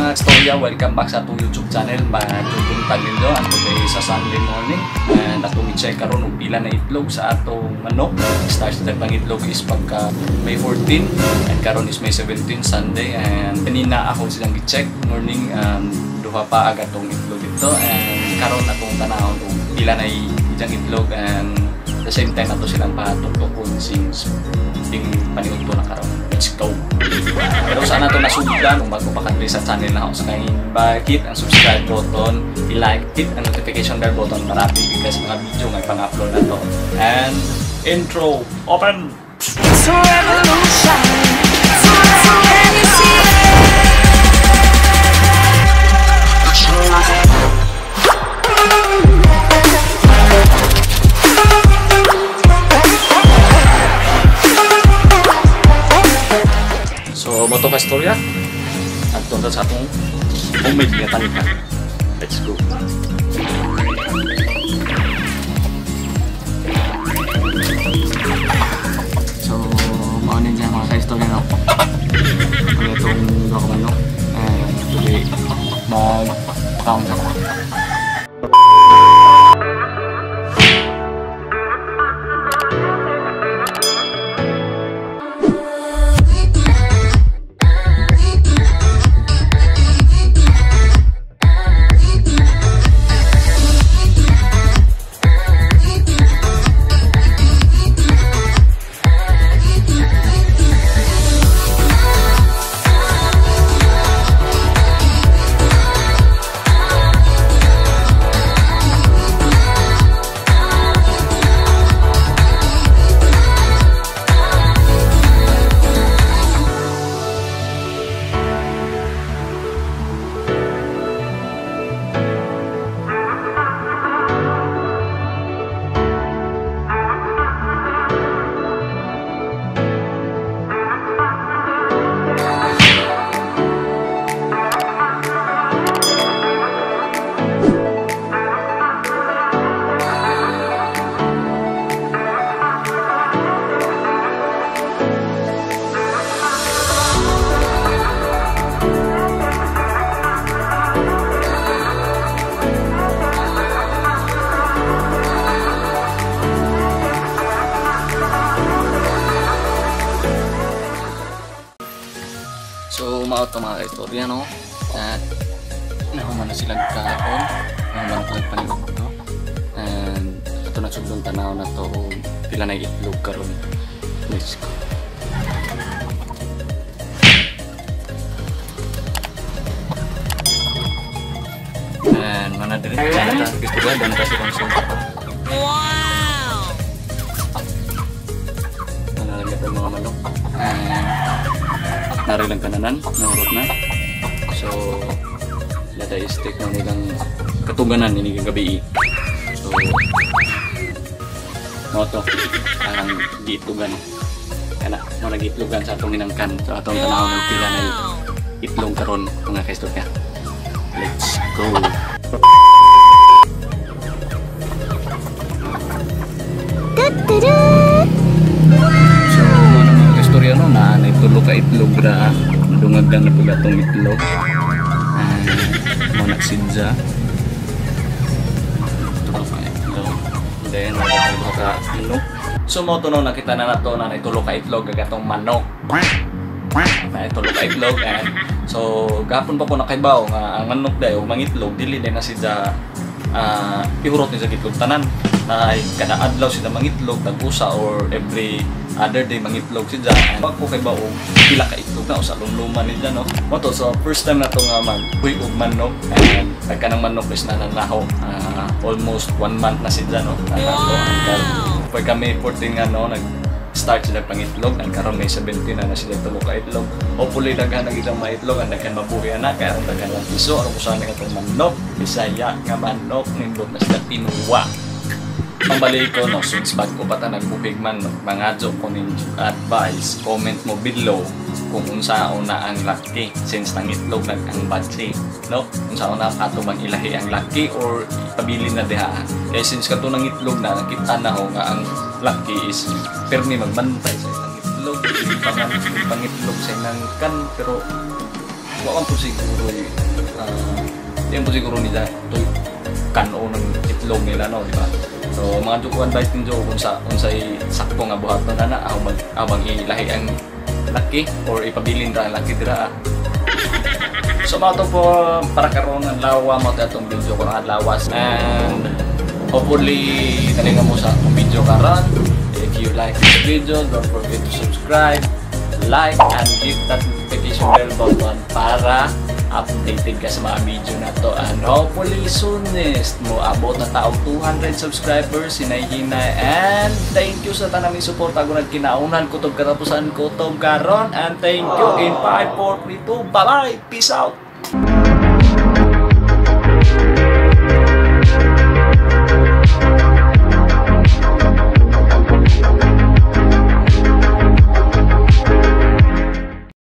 mga storya, welcome back sa atong YouTube channel. Magtutuntag nito ang today sa Sunday morning. And atong i-check karon og pila na itlog sa atong manok. Start sa pang itlog is pagka May 14 and karon is May 17 Sunday. And kanina ako silang i-check morning, duha pa agad tong itlog dito. And karon atong tanawon og pila na ijang itlog, and the same time ato silang patuktukon since ting paniud to na karon. Let's go! Pero sana ito nasugdan kung bago pa ka sa channel na ako sa kain, hit ang subscribe button, i-like, hit ang notification bell button para update ka sa mga video nga pang-upload na to. And intro, open! It's a revolution! Can you see it? So, moto ka istorya at tungkol sa atong homemade nga tanika. Let's go! So, maunin dyan mga ka-istorya na ako. Kaya itong dokumento. And today, mag-count ako. So, umaot ito mga ka-istorya, no? At nahuman na silang kahapon, nahuman na silang paniog, no? And ito na sugdong tanaw na ito kung pila na itlog karon. Let's go! And manadirin ka na ito. Gusto ba? Doon kasi kong sumpa. Wow! Nanalagyan ito mga manok. Narilang kananan, nangurot na. So, lada istik na nilang katuganan ini gabi. So, mo to parang giitlogan. Kana mo nagitlogan sa atong hinangkan. So, atong tanaw ng pila na itlog karon mga ka-istorya. Let's go. No, na itulog ka itlog ra, madungagan na pula itong itlog, mga nagsidza itulog ka itlog, then itulog ka manok. So mo ito no, nakita na nato na itulog ka itlog agatong manok na itulog ka itlog. And so gapon pa ko nakaibaw nga ang manok dayo mangitlog dili din na sidya ihurot ni sa itlog tanan, ay kada adlaw sila mangitlog tag-usa or every other day mangitlog siya. Pag ko kay baong pila ka itlog na o sa lumluman nila, no? Moto, so first time na ito nga mag-buy og manok, and pagka ng manok is nananaho almost 1 month na siya, no? Pag kami 14 nga, no, nag-start sila pangitlog, and karon May 17 na sila tulog ka itlog. Hopefully daghan ng ilang maitlog, and daghan mabuhi na, kaya daghan ng piso, ano ko sana nga itong manok, Bisaya nga manok, nindot na sila tinuwa. Ang balik ko, no, since bago pa ta nagbuhig man, no, mangadyo ko ninyo advice, comment mo below kung unsaon na ang laki since nangitlog nag ang batsi, no? Unsaon na ato bang ilahi ang laki or pabilin na diha. Kaya since kato nangitlog na nakita na ho nga ang laki is permi magbantay sa isang itlog, pangitlog sa inang kan, pero wala po siguro yan po siguro nila ito kanon ng itlog nila, no, di ba? So mga Joko advice din Joko kung unsay sakto nga buhat na abang ilahi ang laki or ipabilin ra ang laki dira. So mga to po para karon ng lawa mo atong video ko ng lawas, and hopefully nalinga mo sa akong video karon. If you like this video, don't forget to subscribe, like, and hit that notification bell button para updated ka sa mga video na to. And hopefully soonest mo abot na taong 200 subscribers sinay-hinay. And thank you sa tanaming support ako nagkinaunan kutob katapusan kutob karon. And thank you in 5, 4, 3, 2, bye bye, peace out.